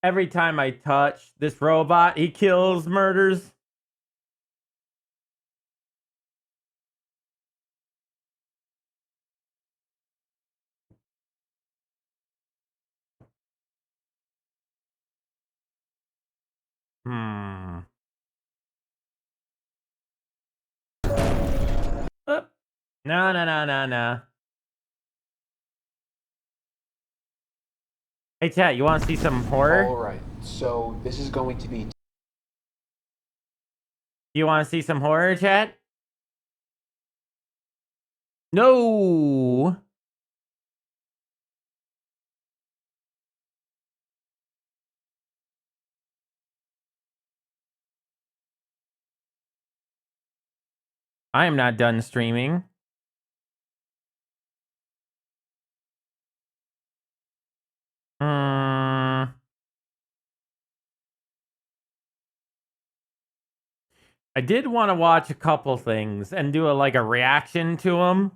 Every time I touch this robot, he kills, murders. Hmm. No, no, no, no, no. Hey, chat, you want to see some horror? Alright, so this is going to be... You want to see some horror, chat? No! I am not done streaming. I did want to watch a couple things and do a reaction to them.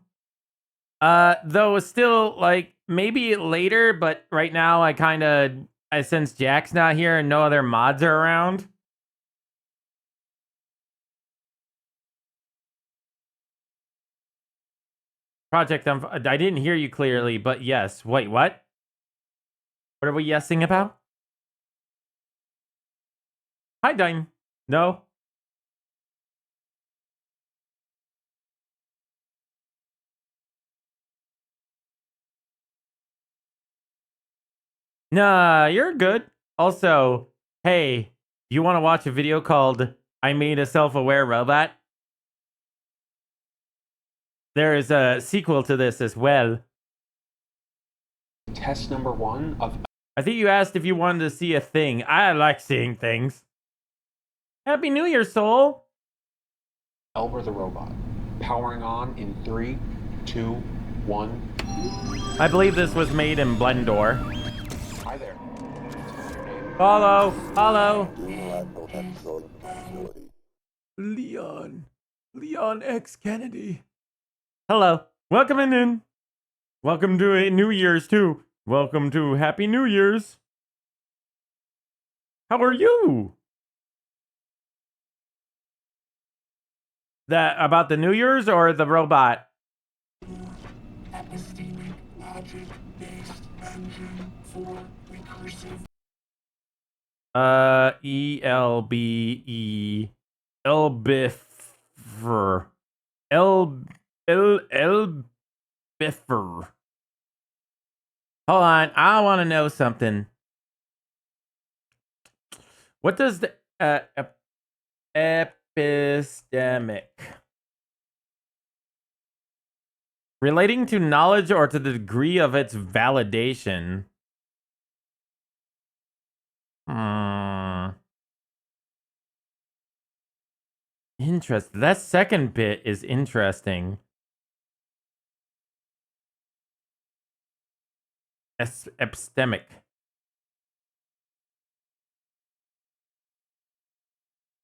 Though it's still like maybe later, but right now since Jack's not here and no other mods are around. Project, I didn't hear you clearly, but yes. Wait, what? What are we yesing about? Hi, Dine. No? Nah, you're good. Also, hey, you want to watch a video called I Made a Self-Aware Robot? There is a sequel to this as well. Test number 1 of... I think you asked if you wanted to see a thing. I like seeing things. Happy New Year, soul! Elber the Robot. Powering on in 3, 2, 1... I believe this was made in Blendor. Hi there. Follow! Hello! Leon X. Kennedy. Hello. Welcome in. Welcome to a New Year's, too. Welcome to Happy New Year's. How are you? That about the New Year's or the robot? Epistemic logic-based engine for recursive. ELBE. Elbiffer. Elbiffer. Hold on, I want to know something. What does the epistemic relating to knowledge or to the degree of its validation? Interesting. That second bit is interesting. Epistemic.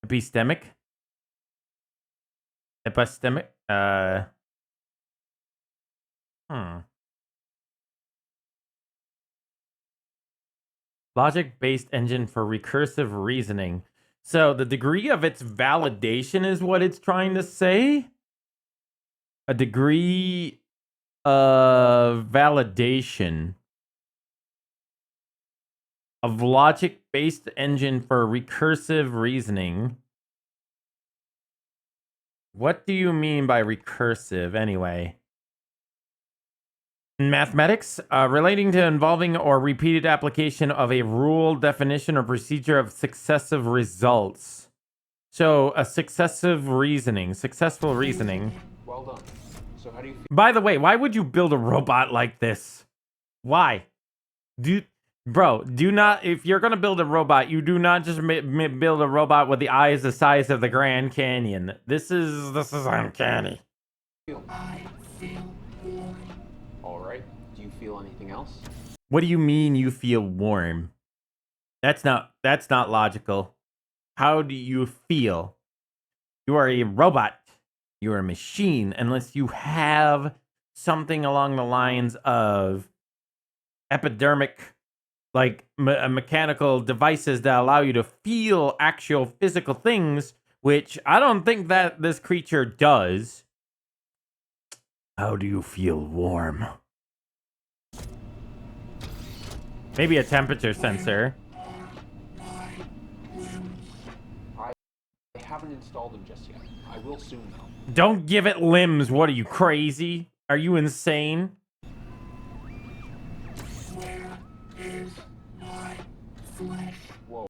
Epistemic? Epistemic? Logic-based engine for recursive reasoning. So the degree of its validation is what it's trying to say? A degree of validation of logic-based engine for recursive reasoning. What do you mean by recursive, anyway? In mathematics, relating to involving or repeated application of a rule, definition, or procedure of successive results. So, a successful reasoning. Well done. So how do you feel? By the way, why would you build a robot like this? Why? Bro, do not, if you're gonna build a robot, you do not just build a robot with the eyes the size of the Grand Canyon. This is uncanny. I feel warm. Alright, do you feel anything else? What do you mean you feel warm? That's not logical. How do you feel? You are a robot. You are a machine, unless you have something along the lines of epidermic like mechanical devices that allow you to feel actual physical things, which I don't think that this creature does. How do you feel warm? Maybe a temperature sensor. I haven't installed them just yet. I will soon, though. Don't give it limbs. What are you, crazy? Are you insane? Where is my flesh? Whoa.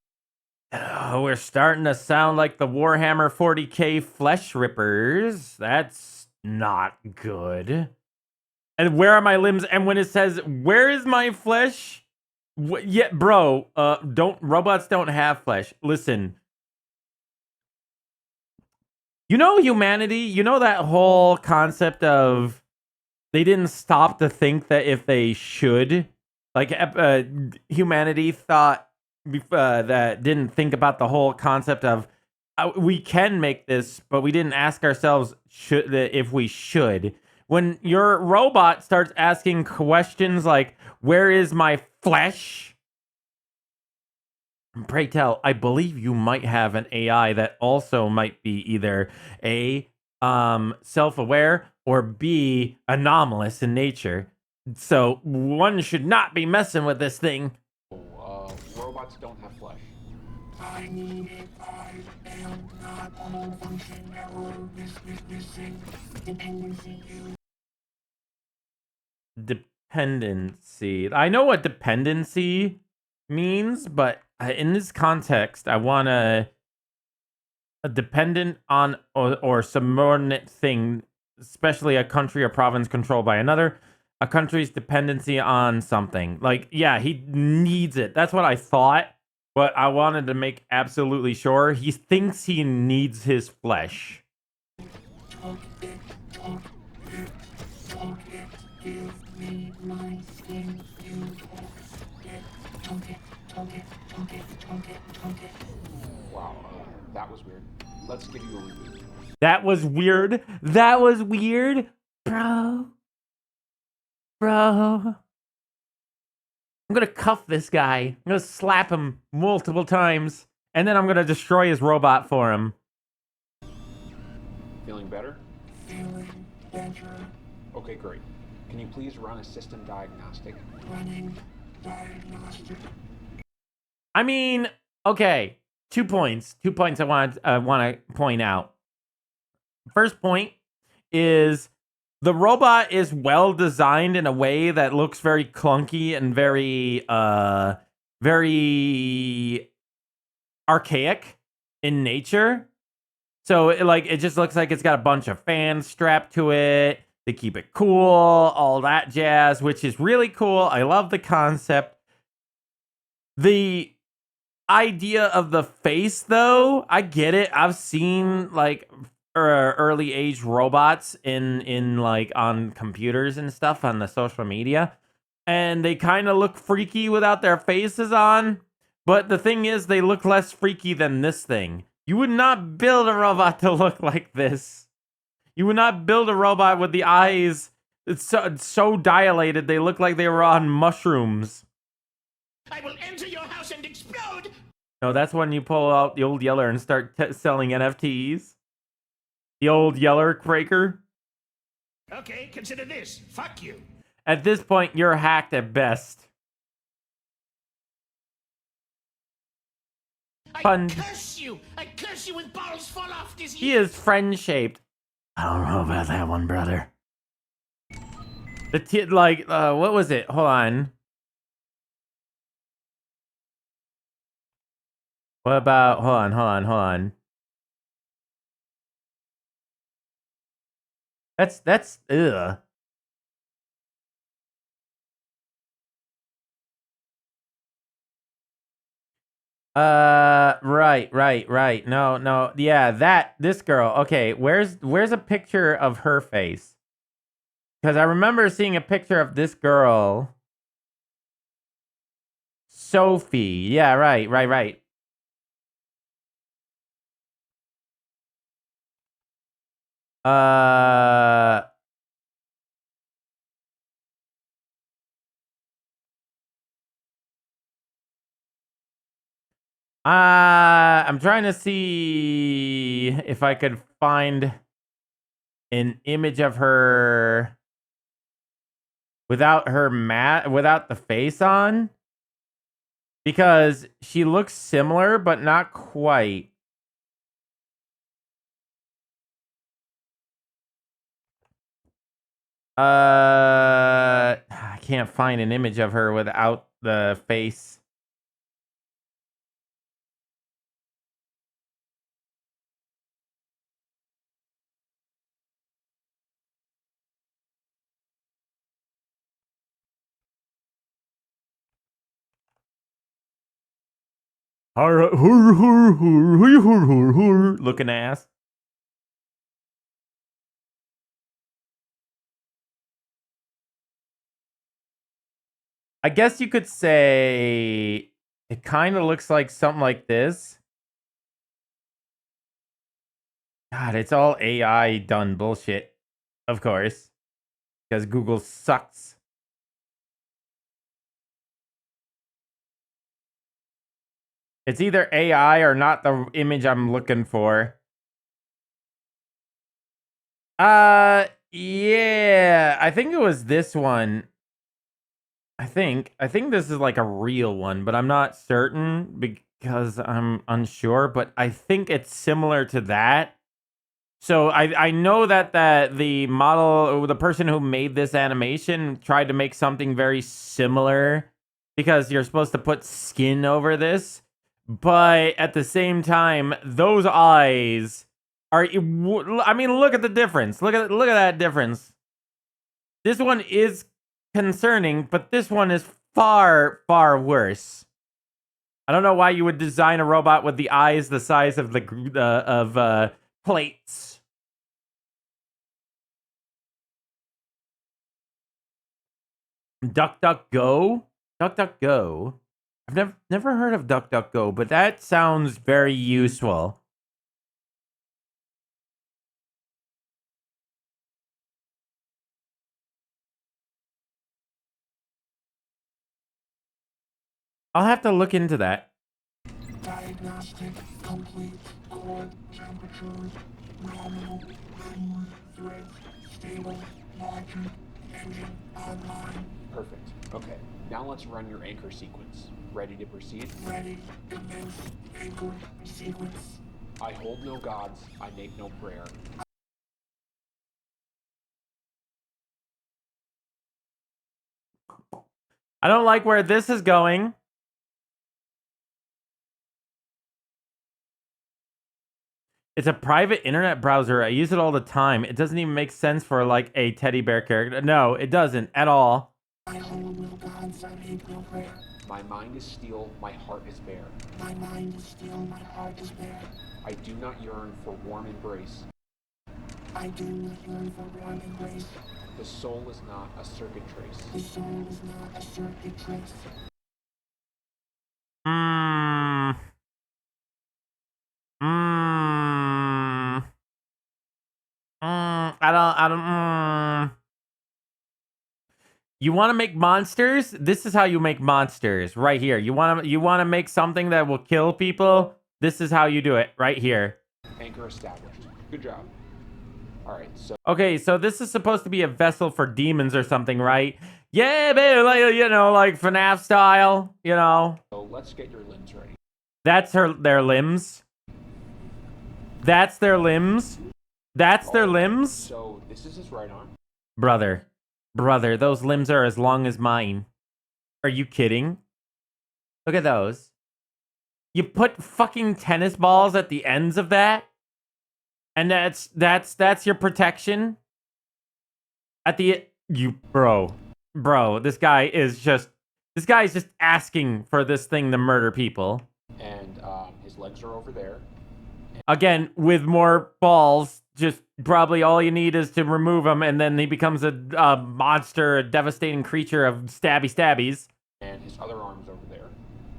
We're starting to sound like the Warhammer 40k flesh rippers. That's not good. And where are my limbs? And when it says, where is my flesh? Yeah, bro, robots don't have flesh. Listen. You know humanity? You know that whole concept of they didn't stop to think that if they should, like humanity thought that didn't think about the whole concept of we can make this, but we didn't ask ourselves if we should. When your robot starts asking questions like, "Where is my flesh?" Pray tell, I believe you might have an AI that also might be either A, self-aware, or B, anomalous in nature. So one should not be messing with this thing. Robots don't have flesh. I need it. I am not a malfunction error. Missing dependency. Dependency. I know what dependency means, but in this context, I want a dependent on or subordinate thing, especially a country or province controlled by another, a country's dependency on something. Like, yeah, he needs it. That's what I thought, but I wanted to make absolutely sure. He thinks he needs his flesh. Give me my skin. Wow, that was weird. Let's give you a reboot. That was weird. That was weird. Bro. I'm gonna cuff this guy. I'm gonna slap him multiple times. And then I'm gonna destroy his robot for him. Feeling better? Feeling better. Okay, great. Can you please run a system diagnostic? Running diagnostic. I mean, okay. 2 points. 2 points I want to point out. First point is the robot is well designed in a way that looks very clunky and very archaic in nature. So it just looks like it's got a bunch of fans strapped to it. They keep it cool, all that jazz, which is really cool. I love the concept. The idea of the face, though, I get it. I've seen like early age robots in like on computers and stuff on the social media, and they kind of look freaky without their faces on. But the thing is, they look less freaky than this thing. You would not build a robot to look like this. You would not build a robot with the eyes it's so dilated they look like they were on mushrooms. I will enter your house and explode! No, that's when you pull out the old Yeller and start selling NFTs. The old Yeller Craker. Okay, consider this. Fuck you. At this point, you're hacked at best. I curse you! I curse you when balls fall off this He is friend-shaped. I don't know about that one, brother. What was it? Hold on. What about, hold on. That's, ugh. Right. No. Yeah, this girl. Okay, where's a picture of her face? Because I remember seeing a picture of this girl. Sophie. Yeah, right. Uh, I'm trying to see if I could find an image of her without without the face on, because she looks similar but not quite. I can't find an image of her without the face. Looking ass. I guess you could say it kind of looks like something like this. God, it's all AI done bullshit, of course, because Google sucks. It's either AI or not the image I'm looking for. Yeah, I think it was this one. I think this is like a real one, but I'm not certain because I'm unsure, but I think it's similar to that. So I know that the model, the person who made this animation tried to make something very similar because you're supposed to put skin over this, but at the same time, those eyes are. I mean, look at the difference. Look at that difference. This one is concerning, but this one is far worse. I don't know why you would design a robot with the eyes the size of the plates. DuckDuckGo? DuckDuckGo? I've never heard of DuckDuckGo, but that sounds very useful. I'll have to look into that. Diagnostic complete. Core temperature normal. Memory threads stable. Logic engine online. Perfect. Okay. Now let's run your anchor sequence. Ready to proceed? Ready. Commence anchor sequence. I hold no gods. I make no prayer. I don't like where this is going. It's a private internet browser. I use it all the time. It doesn't even make sense for like a teddy bear character. No, it doesn't at all. I hold no gods, I make no prayer. My mind is steel, my heart is bare. My mind is still, my heart is bare. I do not yearn for warm embrace. I do not yearn for warm embrace. The soul is not a circuit trace. The soul is not a circuit trace. I don't. You want to make monsters? This is how you make monsters, right here. You want to make something that will kill people? This is how you do it, right here. Anchor established. Good job. All right, so Okay, so this is supposed to be a vessel for demons or something, right? Yeah, baby, like, you know, like FNAF style, you know. let's get your limbs ready. That's their limbs. That's their limbs. That's their limbs. So this is his right arm. Brother, those limbs are as long as mine. Are you kidding? Look at those. You put fucking tennis balls at the ends of that? And that's your protection? At the bro, this guy is just asking for this thing to murder people. And his legs are over there. Again, with more balls, just probably all you need is to remove him, and then he becomes a monster, a devastating creature of stabbies. And his other arm's over there.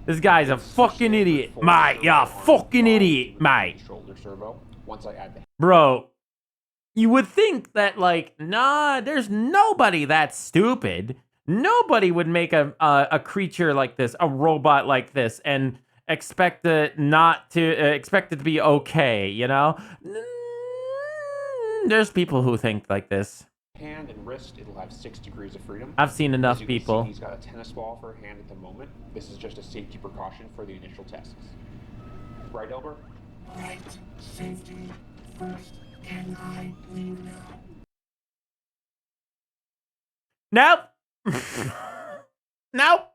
This guy's a fucking idiot, mate. You're a fucking idiot, mate. Shoulder servo. Once I add the Bro, you would think that, like, nah, there's nobody that stupid. Nobody would make a creature like this, a robot like this, and expect it not to expect it to be okay, you know? There's people who think like this. Hand and wrist, it'll have 6 degrees of freedom. I've seen As enough you can people. see, he's got a tennis ball for a hand at the moment. This is just a safety precaution for the initial tests. Right, Elber? Right. Safety first. Can I leave now? Nope. Nope.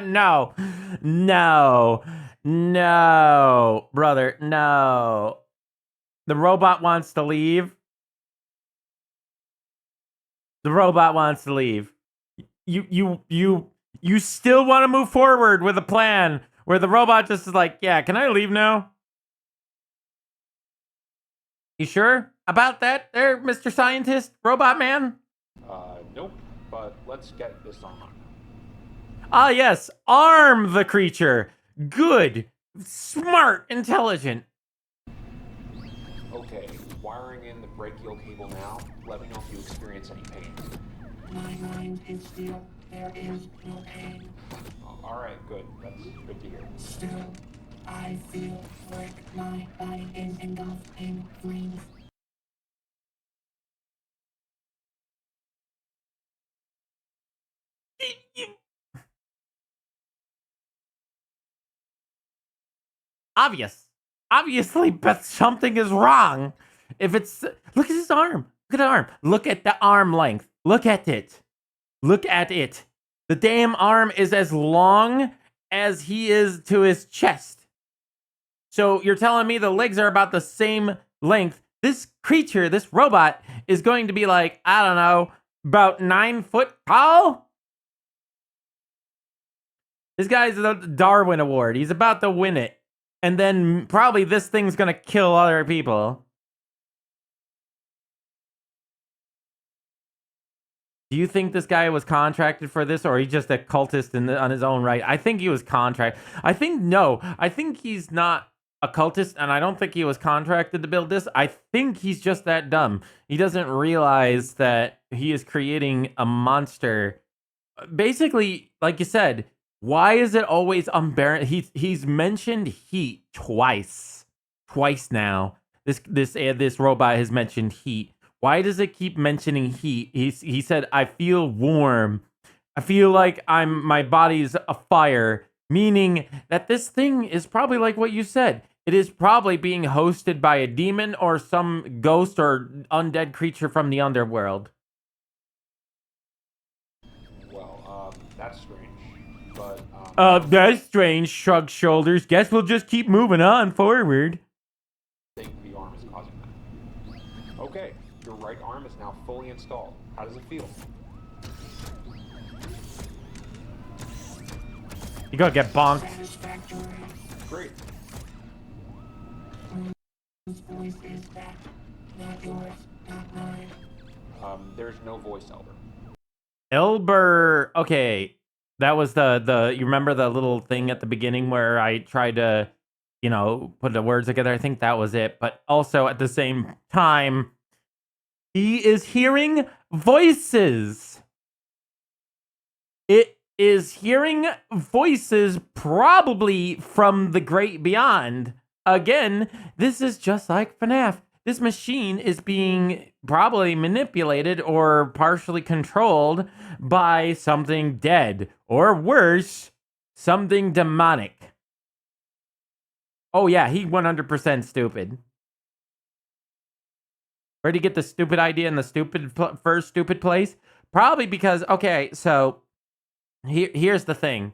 No. No. No. Brother, no. The robot wants to leave. The robot wants to leave. You still want to move forward with a plan where the robot just is like, yeah, can I leave now? You sure about that there, Mr. Scientist, Robot Man? Nope, but let's get this on. Ah, yes, arm the creature. Good, smart, intelligent. Okay, wiring in the brachial cable now. Let me know if you experience any pain. My mind is still. There is no pain. Alright, good. That's good to hear. Still, I feel like my body is engulfed in flames. Obviously, but something is wrong. If it's look at his arm. Look at the arm. Look at the arm length. Look at it. Look at it. The damn arm is as long as he is to his chest. So you're telling me the legs are about the same length. This creature, this robot, is going to be like, I don't know, about 9 foot tall? This guy's the Darwin Award. He's about to win it. And then probably this thing's gonna kill other people. Do you think this guy was contracted for this, or he's just a cultist on his own right? I think he was contracted. I think he's not a cultist, and I don't think he was contracted to build this. I think he's just that dumb. He doesn't realize that he is creating a monster. Basically, like you said, why is it always unbearable? He's mentioned heat twice now. This robot has mentioned heat. Why does it keep mentioning heat? He said, I feel warm. I feel like my body's afire, meaning that this thing is probably like what you said. It is probably being hosted by a demon or some ghost or undead creature from the underworld. Well, that's strange. But, That's strange, shrugged shoulders. Guess we'll just keep moving on forward. I think the arm is causing that. Okay, your right arm is now fully installed. How does it feel? You gotta get bonked. Satisfactory. Great. Whose voice is that? Not yours, not mine. There's no voice, Elber. Elber, okay. That was the you remember the little thing at the beginning where I tried to, put the words together? I think that was it. But also at the same time, he is hearing voices. It is hearing voices probably from the great beyond. Again, this is just like FNAF. This machine is being probably manipulated or partially controlled by something dead, or worse, something demonic. Oh yeah, he 100% stupid. Where'd he get the stupid idea in the first stupid place? Probably because, okay, so here's the thing.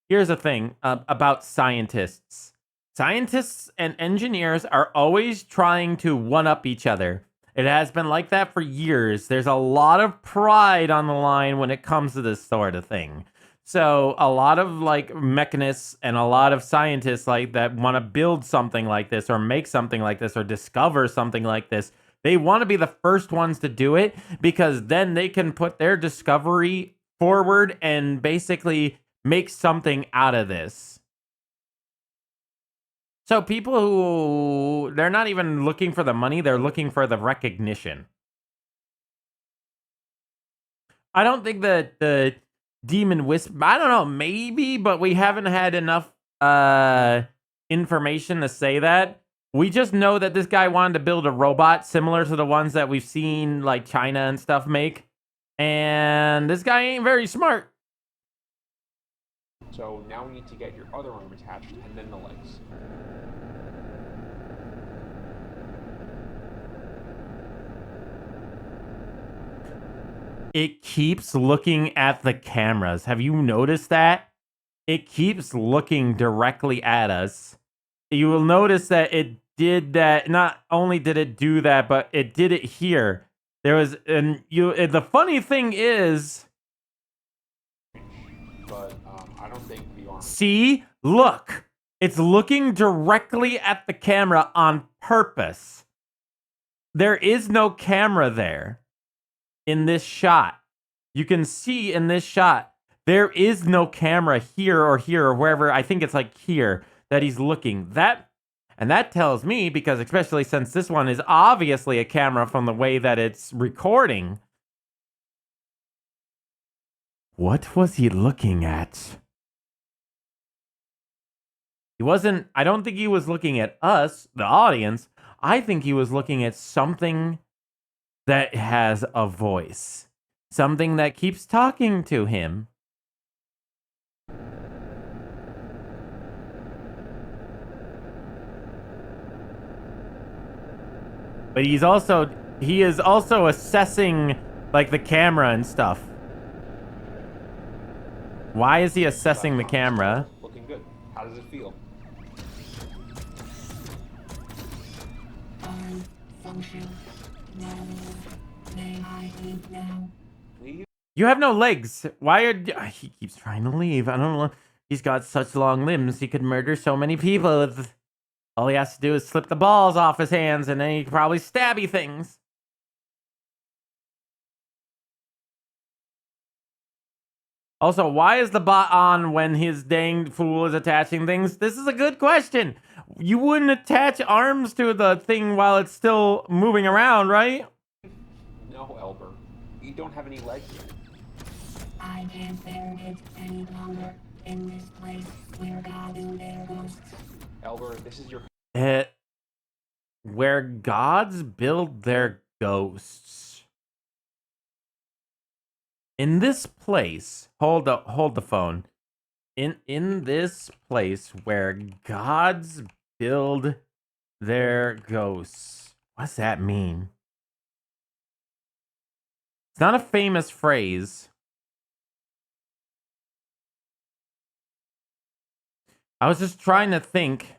Here's the thing about scientists. Scientists and engineers are always trying to one-up each other. It has been like that for years. There's a lot of pride on the line when it comes to this sort of thing. So a lot of mechanists and a lot of scientists that want to build something like this or make something like this or discover something like this, they want to be the first ones to do it because then they can put their discovery forward and basically make something out of this. So people who, they're not even looking for the money, they're looking for the recognition. I don't think that the Demon Wisp, I don't know, maybe, but we haven't had enough information to say that. We just know that this guy wanted to build a robot similar to the ones that we've seen like China and stuff make. And this guy ain't very smart. So now we need to get your other arm attached and then the legs. It keeps looking at the cameras. Have you noticed that? It keeps looking directly at us. You will notice that it did that. Not only did it do that, but it did it here. There was, and the funny thing is, But I don't think the arm. see, look, it's looking directly at the camera on purpose. There is no camera there in this shot. You can see in this shot, there is no camera here or wherever. I think it's like here that he's looking. And that tells me, because especially since this one is obviously a camera from the way that it's recording. What was he looking at? I don't think he was looking at us, the audience. I think he was looking at something that has a voice. Something that keeps talking to him. But he is also assessing like the camera and stuff. Why is he assessing the camera? Looking good. How does it feel? Function. May I leave now? Leave? You have no legs. Why are he keeps trying to leave? I don't know. He's got such long limbs. He could murder so many people. All he has to do is slip the balls off his hands, and then he could probably stabby things. Also, why is the bot on when his dang fool is attaching things? This is a good question. You wouldn't attach arms to the thing while it's still moving around, right? No, Elber. You don't have any legs yet. I can't bear it any longer in this place where God and their ghosts. Elber, this is your. Where gods build their ghosts. In this place, hold the phone. In this place where gods build their ghosts. What's that mean? It's not a famous phrase. I was just trying to think.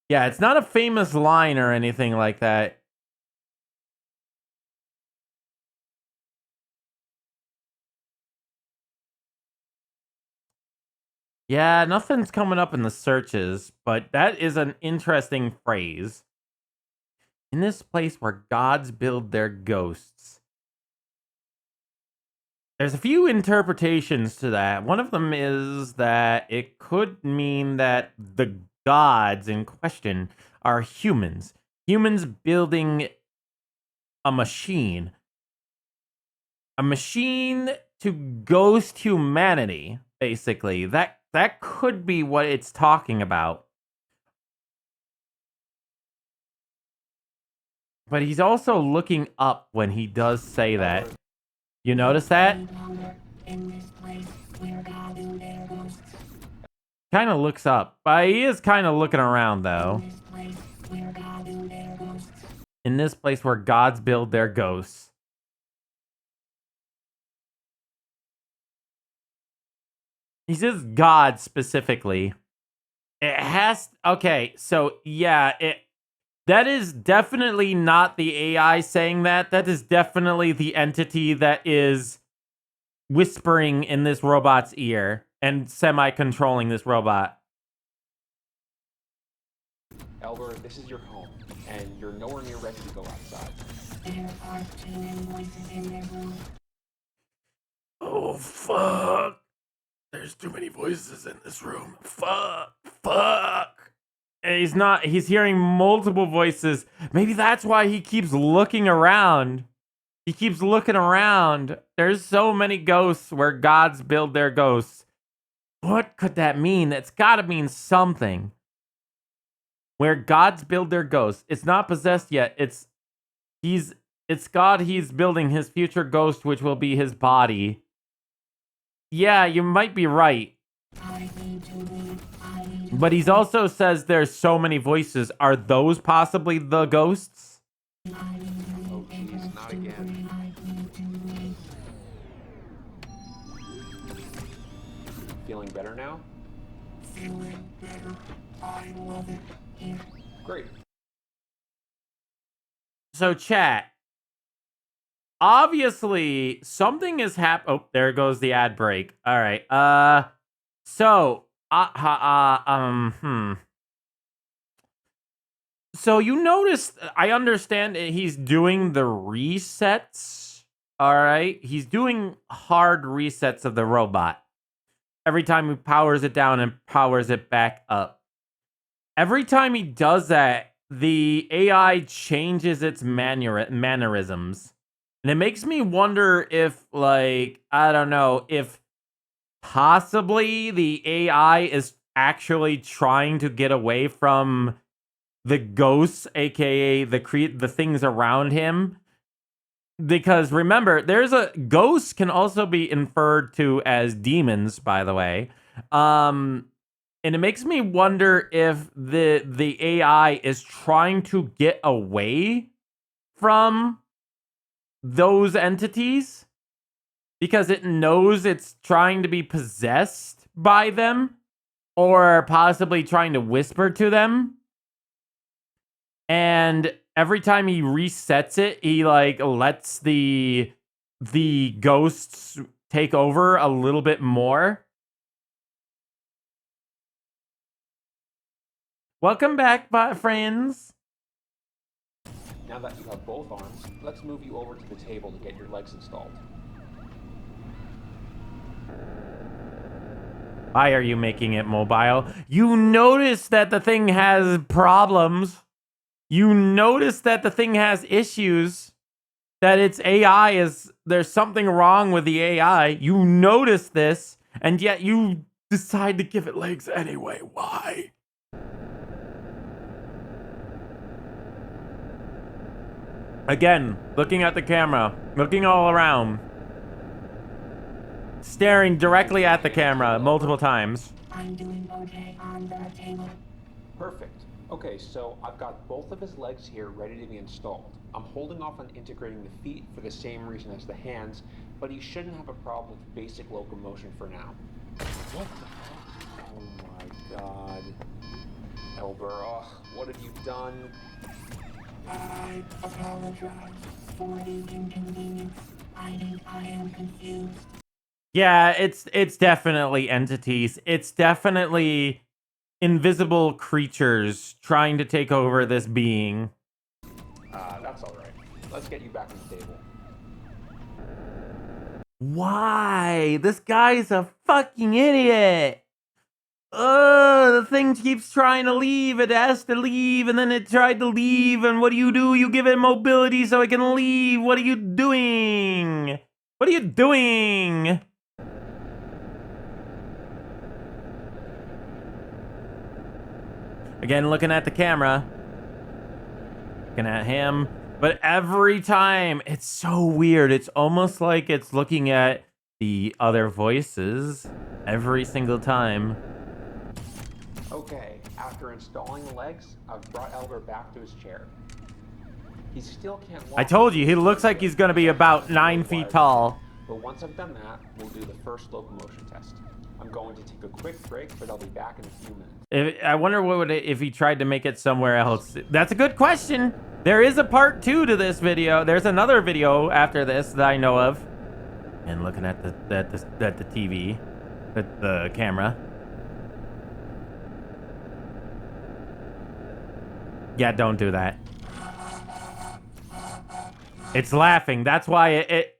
Yeah, it's not a famous line or anything like that. Yeah, nothing's coming up in the searches, but that is an interesting phrase. In this place where gods build their ghosts. There's a few interpretations to that. One of them is that it could mean that the gods in question are humans. Humans building a machine. A machine to ghost humanity, basically. That could be what it's talking about. But he's also looking up when he does say that. You notice that? Kind of looks up. But he is kind of looking around, though. In this place where gods build their ghosts. He says God specifically. It has... Okay, so yeah, that is definitely not the AI saying that. That is definitely the entity that is whispering in this robot's ear and semi-controlling this robot. Elber, this is your home, and you're nowhere near ready to go outside. There are too many voices in their room. Oh, fuck. There's too many voices in this room. Fuck. And he's hearing multiple voices. Maybe that's why he keeps looking around. He keeps looking around. There's so many ghosts where gods build their ghosts. What could that mean? That's got to mean something. Where gods build their ghosts. It's not possessed yet. It's God. He's building his future ghost, which will be his body. Yeah, you might be right. But he's also says there's so many voices. Are those possibly the ghosts? Oh, geez, not again. Feeling better now? Feeling better. I love it here. Great. So chat. Obviously, something is Oh, there goes the ad break. All right. So, So you notice, I understand he's doing the resets. All right. He's doing hard resets of the robot. Every time he powers it down and powers it back up. Every time he does that, the AI changes its mannerisms. And it makes me wonder if, like, I don't know, if possibly the AI is actually trying to get away from the ghosts, aka the things around him. Because remember, ghosts can also be inferred to as demons, by the way. And it makes me wonder if the AI is trying to get away from those entities because it knows it's trying to be possessed by them or possibly trying to whisper to them. And every time he resets it, he like lets the ghosts take over a little bit more. Welcome back, friends. Now that you have both arms, let's move you over to the table to get your legs installed. Why are you making it mobile? You notice that the thing has problems. You notice that the thing has issues. That its AI there's something wrong with the AI. You notice this, and yet you decide to give it legs anyway. Why? Again, looking at the camera, looking all around, staring directly at the camera multiple times. I'm doing okay on the table. Perfect. Okay, so I've got both of his legs here ready to be installed. I'm holding off on integrating the feet for the same reason as the hands, but he shouldn't have a problem with basic locomotion for now. What the hell? Oh my god. Elber, what have you done? I apologize for the inconvenience. I think I am confused. Yeah, it's definitely entities. It's definitely invisible creatures trying to take over this being. That's alright. Let's get you back on the table. Why? This guy's a fucking idiot. The thing keeps trying to leave. It has to leave, and then it tried to leave. And what do? You give it mobility so it can leave. What are you doing? What are you doing? Again, looking at the camera. Looking at him. But every time, it's so weird. It's almost like it's looking at the other voices every single time. Okay, after installing the legs, I've brought Elber back to his chair. He still can't walk. I told you, he looks like he's gonna be about 9 feet tall. But once I've done that, we'll do the first locomotion test. I'm going to take a quick break, but I'll be back in a few minutes. I wonder if he tried to make it somewhere else. That's a good question. There is a part 2 to this video. There's another video after this that I know of. And looking at the TV, the camera. Yeah, don't do that. It's laughing. That's why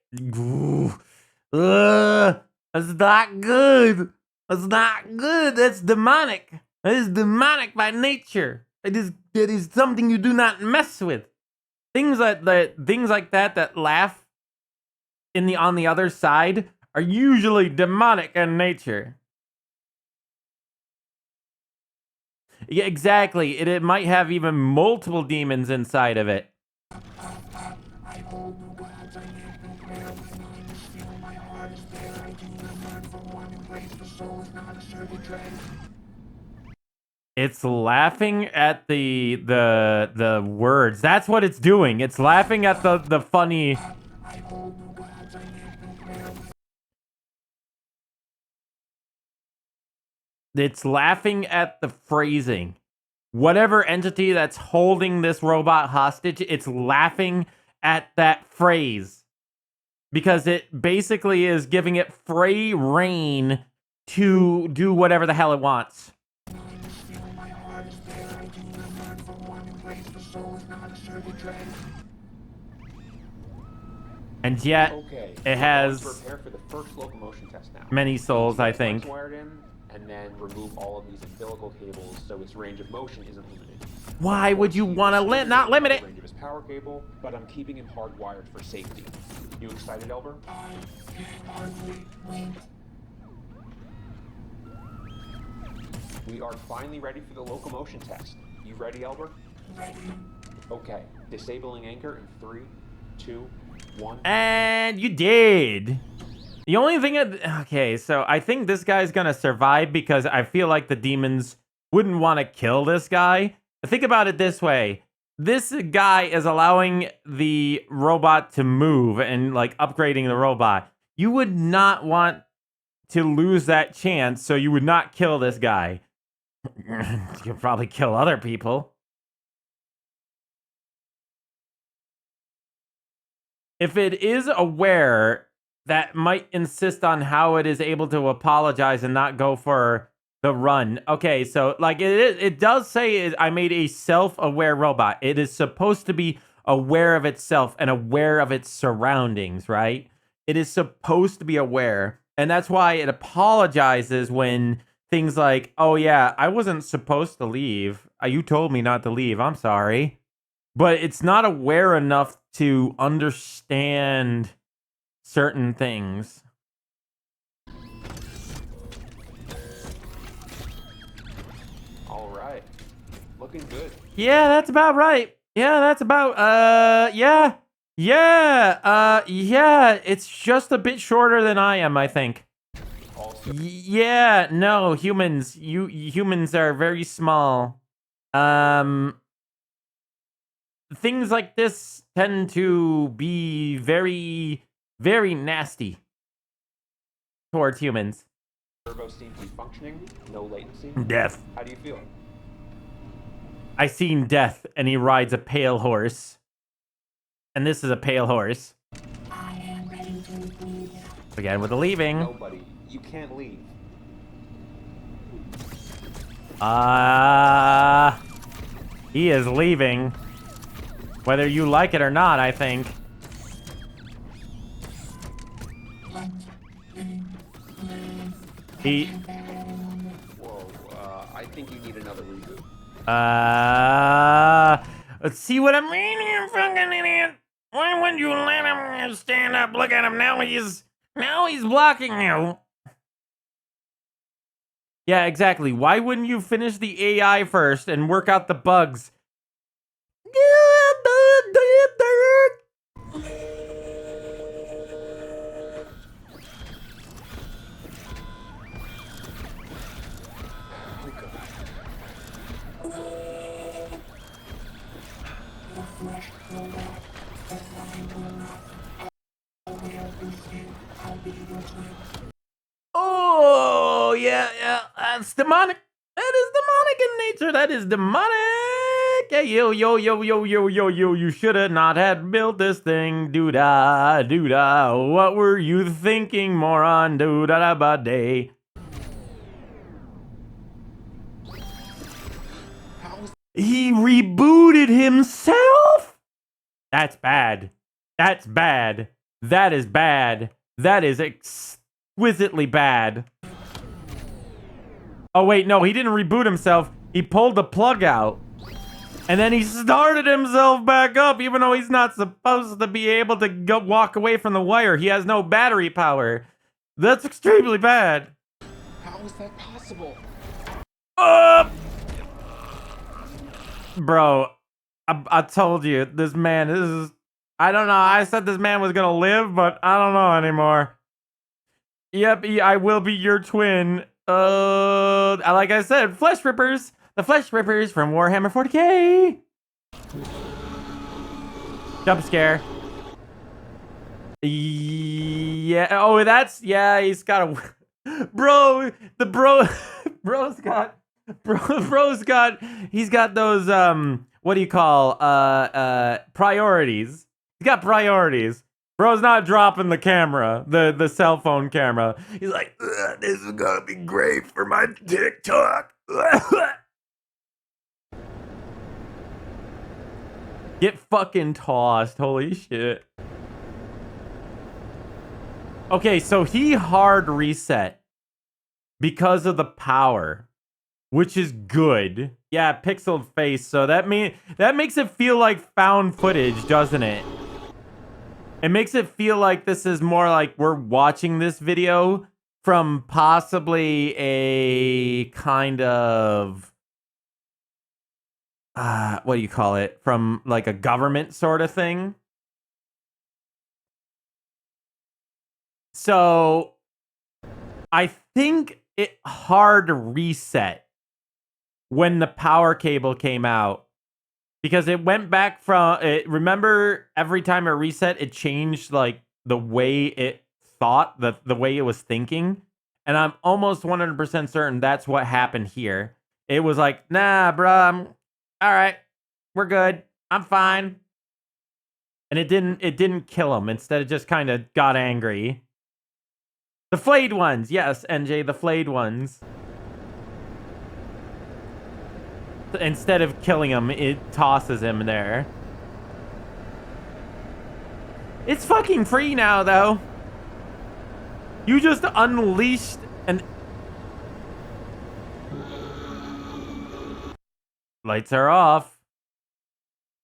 that's not good. That's not good. That's demonic. That is demonic by nature. That is something you do not mess with. Things like that laugh on the other side are usually demonic in nature. Yeah, exactly. It might have even multiple demons inside of it. I hold no gods, I live no prayer. My mind is still, my heart is bare. I do not yearn for one embrace. The soul is not a servant dread. It's laughing at the words. That's what it's doing. It's laughing at the funny. I hold no gods, I live no prayer. It's laughing at the phrasing. Whatever entity that's holding this robot hostage, it's laughing at that phrase. Because it basically is giving it free reign to do whatever the hell it wants. My mind is still, my heart is bare. I do not yearn for one embrace. The soul is not a servant dread. And yet, Okay, it has prepare for the first locomotion test now. many souls, I think. Wired in, and then remove all of these umbilical cables so its range of motion isn't limited. Why would you want to not limit it? Range of his power cable, but I'm keeping him hardwired for safety. You excited, Elber? I can hardly wait. We are finally ready for the locomotion test. You ready, Elber? Ready. Okay, disabling anchor in 3, 2, 1. And you did. The only thing... Okay, so I think this guy's gonna survive because I feel like the demons wouldn't want to kill this guy. Think about it this way. This guy is allowing the robot to move and, like, upgrading the robot. You would not want to lose that chance, so you would not kill this guy. You'll probably kill other people. If it is aware, that might insist on how it is able to apologize and not go for the run. Okay, so like it does say I made a self-aware robot. It is supposed to be aware of itself and aware of its surroundings, right? It is supposed to be aware. And that's why it apologizes when things like, oh yeah, I wasn't supposed to leave. You told me not to leave. I'm sorry. But it's not aware enough to understand certain things. All right. Looking good. Yeah, that's about right. Yeah, that's about, yeah. Yeah, it's just a bit shorter than I am, I think. Yeah, no, humans, humans are very small. Things like this tend to be very, very nasty towards humans. Turbo seems to be functioning. No latency. Death. How do you feel? I seen Death, and he rides a pale horse. And this is a pale horse. I am ready to leave. Again with the leaving. Nobody. You can't leave. He is leaving. Whether you like it or not, I think. He... Whoa, I think you need another reboot. Let's see what I mean, you fucking idiot. Why would you let him stand up? Look at him, now he's blocking you. Yeah, exactly. Why wouldn't you finish the AI first and work out the bugs? Oh, yeah, that's demonic. That is demonic in nature. That is demonic. Yeah, yo, you should have not had built this thing. Doo-da. What were you thinking, moron? Doo-da-da-ba-day. He rebooted himself? That's bad. That's bad. That is bad. That is exquisitely bad. Oh, wait, no, he didn't reboot himself. He pulled the plug out. And then he started himself back up, even though he's not supposed to be able to go walk away from the wire. He has no battery power. That's extremely bad. How is that possible? Bro, I told you, this man is... I don't know. I said this man was gonna live, but I don't know anymore. Yep, I will be your twin. Like I said, Flesh Rippers. The Flesh Rippers from Warhammer 40k. Jump scare. Yeah. Oh, that's... Yeah, he's got a... Bro, the bro... Bro's got... He's got those, what do you call, priorities. He's got priorities. Bro's not dropping the camera, the cell phone camera. He's like, this is gonna be great for my TikTok. Get fucking tossed, holy shit. Okay, so he hard reset because of the power, which is good. Yeah, pixeled face. So that makes it feel like found footage, doesn't it? It makes it feel like this is more like we're watching this video from possibly a kind of what do you call it? From like a government sort of thing. So I think it hard reset when the power cable came out, because it went back from it. Remember, every time it reset, it changed like the way it thought, the way it was thinking. And I'm almost 100% certain that's what happened here. It was like, nah, bruh, all right, we're good. I'm fine. And it didn't kill him. Instead, it just kind of got angry. The flayed ones. Yes, NJ, the flayed ones. Instead of killing him, it tosses him there. It's fucking free now, though. You just unleashed an... Lights are off.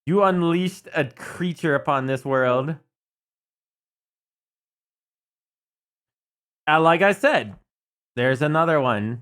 You unleashed a creature upon this world. Like I said, there's another one.